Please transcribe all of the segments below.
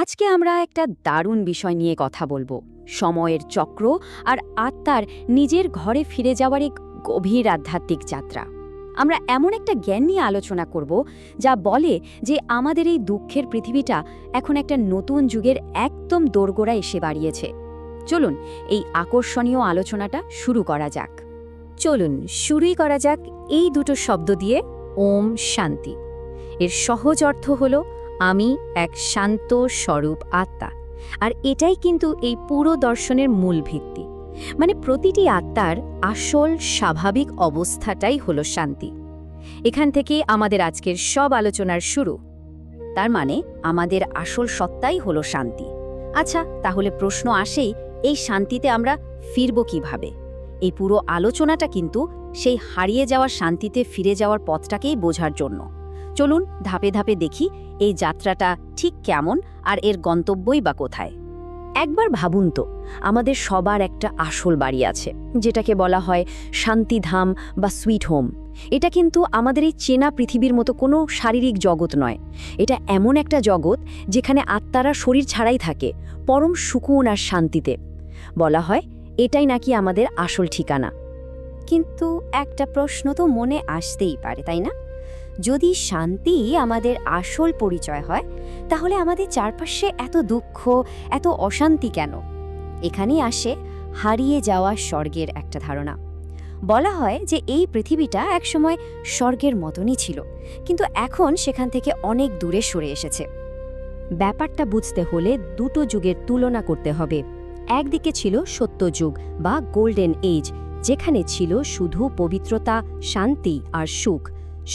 আজকে আমরা একটা দারুণ বিষয় নিয়ে কথা বলবো। সময়ের চক্র আর আত্মার নিজের ঘরে ফিরে যাওয়ার এক গভীর আধ্যাত্মিক যাত্রা। আমরা এমন একটা জ্ঞান নিয়ে আলোচনা করব যা বলে যে আমাদের এই দুঃখের পৃথিবীটা এখন একটা নতুন যুগের একদম দোরগোড়ায় এসে দাঁড়িয়েছে। চলুন এই আকর্ষণীয় আলোচনাটা শুরু করা যাক। শুরুই করা যাক এই দুটো শব্দ দিয়ে, ওম শান্তি। এর সহজ অর্থ হলো আমি এক শান্ত স্বরূপ আত্মা। আর এটাই কিন্তু এই পুরো দর্শনের মূল ভিত্তি। মানে প্রতিটি আত্মার আসল স্বাভাবিক অবস্থাটাই হলো শান্তি। এখান থেকে আমাদের আজকের সব আলোচনার শুরু। তার মানে আমাদের আসল সত্তাই হলো শান্তি। আচ্ছা, তাহলে প্রশ্ন আসেই, এই শান্তিতে আমরা ফিরব কিভাবে? এই পুরো আলোচনাটা কিন্তু সেই হারিয়ে যাওয়া শান্তিতে ফিরে যাওয়ার পথটাকেই বোঝার জন্য। চলুন ধাপে ধাপে দেখি এই যাত্রাটা ঠিক কেমন আর এর গন্তব্যই বা কোথায়। একবার ভাবুন তো, আমাদের সবার একটা আসল বাড়ি আছে, যেটাকে বলা হয় শান্তিধাম বা সুইট হোম। এটা কিন্তু আমাদের এই চেনা পৃথিবীর মতো কোনো শারীরিক জগৎ নয়। এটা এমন একটা জগৎ যেখানে আত্মারা শরীর ছাড়াই থাকে, পরম সুকুন আর শান্তিতে। বলা হয় এটাই নাকি আমাদের আসল ঠিকানা। কিন্তু একটা প্রশ্ন তো মনে আসতেই পারে, তাই না? যদি শান্তি আমাদের আসল পরিচয় হয়, তাহলে আমাদের চারপাশে এত দুঃখ, এত অশান্তি কেন? এখানেই আসে হারিয়ে যাওয়া স্বর্গের একটা ধারণা। বলা হয় যে এই পৃথিবীটা একসময় স্বর্গের মতনই ছিল, কিন্তু এখন সেখান থেকে অনেক দূরে সরে এসেছে। ব্যাপারটা বুঝতে হলে দুটো যুগের তুলনা করতে হবে। একদিকে ছিল সত্যযুগ বা গোল্ডেন এজ, যেখানে ছিল শুধু পবিত্রতা, শান্তি আর সুখ।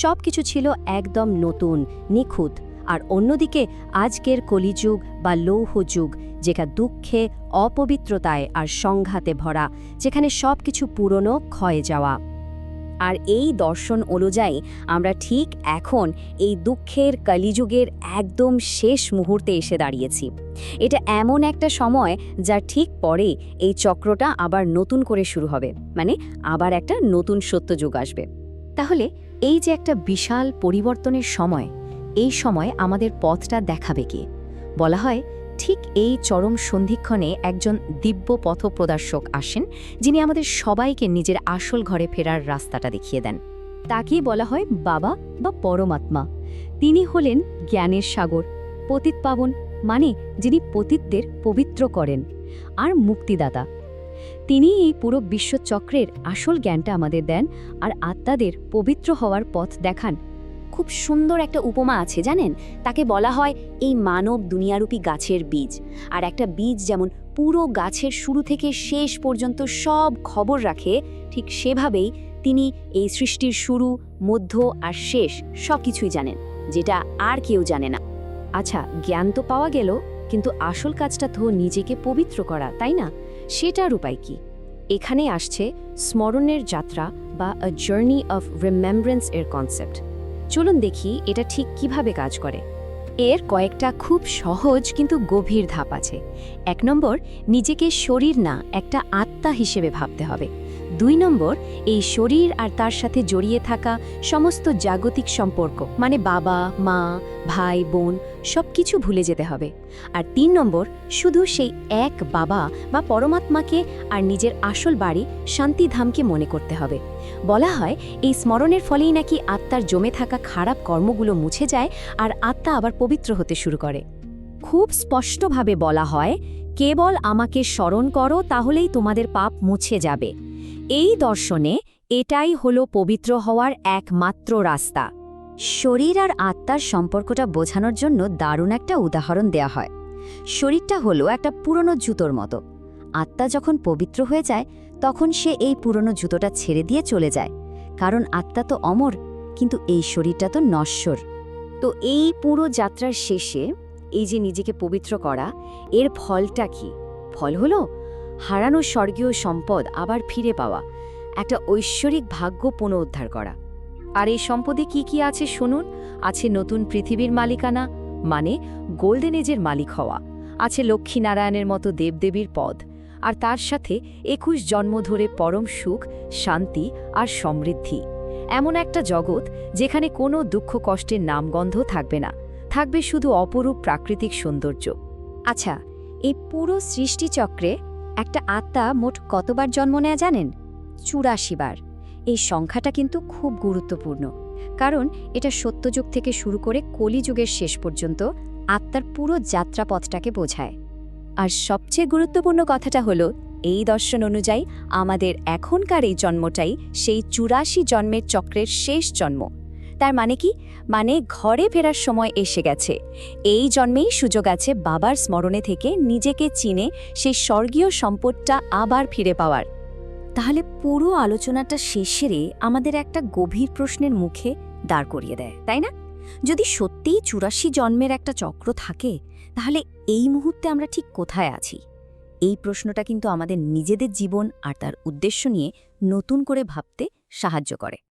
সবকিছু ছিল একদম নতুন, নিখুঁত। আর অন্যদিকে আজকের কলিযুগ বা লৌহ যুগ, যেটা দুঃখে, অপবিত্রতায় আর সংঘাতে ভরা, যেখানে সবকিছু পুরনো, ক্ষয়ে যাওয়া। আর এই দর্শন অনুযায়ী আমরা ঠিক এখন এই দুঃখের কলিযুগের একদম শেষ মুহূর্তে এসে দাঁড়িয়েছি। এটা এমন একটা সময় যার ঠিক পরে এই চক্রটা আবার নতুন করে শুরু হবে, মানে আবার একটা নতুন সত্যযুগ আসবে। তাহলে এই যে একটা বিশাল পরিবর্তনের সময়, এই সময় আমাদের পথটা দেখাবে কে? বলা হয় ঠিক এই চরম সন্ধিক্ষণে একজন দিব্য পথপ্রদর্শক আসেন, যিনি আমাদের সবাইকে নিজের আসল ঘরে ফেরার রাস্তাটা দেখিয়ে দেন। তাকেই বলা হয় বাবা বা পরমাত্মা। তিনি হলেন জ্ঞানের সাগর, পতিতপাবন, মানে যিনি পতিতদের পবিত্র করেন, আর মুক্তিদাতা। তিনি এই পুরো বিশ্বচক্রের আসল জ্ঞানটা আমাদের দেন আর আত্মাদের পবিত্র হওয়ার পথ দেখান। খুব সুন্দর একটা উপমা আছে জানেন, তাকে বলা হয় এই মানব দুনিয়ারূপী গাছের বীজ। আর একটা বীজ যেমন পুরো গাছের শুরু থেকে শেষ পর্যন্ত সব খবর রাখে, ঠিক সেভাবেই তিনি এই সৃষ্টির শুরু, মধ্য আর শেষ সব কিছুই জানেন, যেটা আর কেউ জানে না। আচ্ছা, জ্ঞান তো পাওয়া গেল, কিন্তু আসল কাজটা তো নিজেকে পবিত্র করা, তাই না? সেটার উপায় কি? এখানে আসছে স্মরণের যাত্রা বা আ জার্নি অফ রিমেম্ব্রেন্স এর কনসেপ্ট। চলুন দেখি এটা ঠিক কিভাবে কাজ করে। এর কয়েকটা খুব সহজ কিন্তু গভীর ধাপ আছে। 1 নম্বর, নিজেকে শরীর না, একটা আত্মা হিসেবে ভাবতে হবে। 2 নম্বর, এই শরীর আর তার সাথে জড়িয়ে থাকা সমস্ত জাগতিক সম্পর্ক, মানে বাবা, মা, ভাই, বোন, সব কিছু ভুলে যেতে হবে। আর 3 নম্বর, শুধু সেই এক বাবা বা পরমাত্মাকে আর নিজের আসল বাড়ি শান্তিধামকে মনে করতে হবে। বলা হয় এই স্মরণের ফলেই নাকি আত্মার জমে থাকা খারাপ কর্মগুলো মুছে যায় আর আত্মা আবার পবিত্র হতে শুরু করে। খুব স্পষ্টভাবে বলা হয়, কেবল আমাকে স্মরণ করো, তাহলেই তোমাদের পাপ মুছে যাবে। এই দর্শনে এটাই হলো পবিত্র হওয়ার একমাত্র রাস্তা। শরীর আর আত্মার সম্পর্কটা বোঝানোর জন্য দারুণ একটা উদাহরণ দেয়া হয়। শরীরটা হলো একটা পুরনো জুতোর মতো। আত্মা যখন পবিত্র হয়ে যায়, তখন সে এই পুরনো জুতোটা ছেড়ে দিয়ে চলে যায়, কারণ আত্মা তো অমর, কিন্তু এই শরীরটা তো নশ্বর। তো এই পুরো যাত্রার শেষে এই যে নিজেকে পবিত্র করা, এর ফলটা কি? ফল হলো হারানো স্বর্গীয় সম্পদ আবার ফিরে পাওয়া, একটা ঐশ্বরিক ভাগ্য পুনরুদ্ধার করা। আর এই সম্পদে কি কি আছে শুনুন। আছে নতুন পৃথিবীর মালিকানা, মানে গোল্ডেন এজের মালিক হওয়া। আছে লক্ষ্মীনারায়ণের মতো দেবদেবীর পদ, আর তার সাথে 21 জন্ম ধরে পরম সুখ, শান্তি আর সমৃদ্ধি। এমন একটা জগৎ যেখানে কোনো দুঃখ কষ্টের নামগন্ধ থাকবে না, থাকবে শুধু অপরূপ প্রাকৃতিক সৌন্দর্য। আচ্ছা, এই পুরো সৃষ্টিচক্রে একটা আত্মা মোট কতবার জন্ম নেয় জানেন? ৮৪ বার। এই সংখ্যাটা কিন্তু খুব গুরুত্বপূর্ণ, কারণ এটা সত্যযুগ থেকে শুরু করে কলিযুগের শেষ পর্যন্ত আত্মার পুরো যাত্রাপথটাকে বোঝায়। আর সবচেয়ে গুরুত্বপূর্ণ কথাটা হলো, এই দর্শন অনুযায়ী আমাদের এখনকার এই জন্মটাই সেই ৮৪ জন্মের চক্রের শেষ জন্ম। তার মানে কি? মানে ঘরে ফেরার সময় এসে গেছে। এই জন্মেই সুযোগ আছে বাবার স্মরণে থেকে নিজেকে চিনে সেই স্বর্গীয় সম্পদটা আবার ফিরে পাওয়ার। তাহলে পুরো আলোচনাটা শেষে আমাদের একটা গভীর প্রশ্নের মুখে দাঁড় করিয়ে দেয়, তাই না? যদি সত্যিই ৮৪ জন্মের একটা চক্র থাকে, তাহলে এই মুহূর্তে আমরা ঠিক কোথায় আছি? এই প্রশ্নটা কিন্তু আমাদের নিজেদের জীবন আর তার উদ্দেশ্য নিয়ে নতুন করে ভাবতে সাহায্য করে।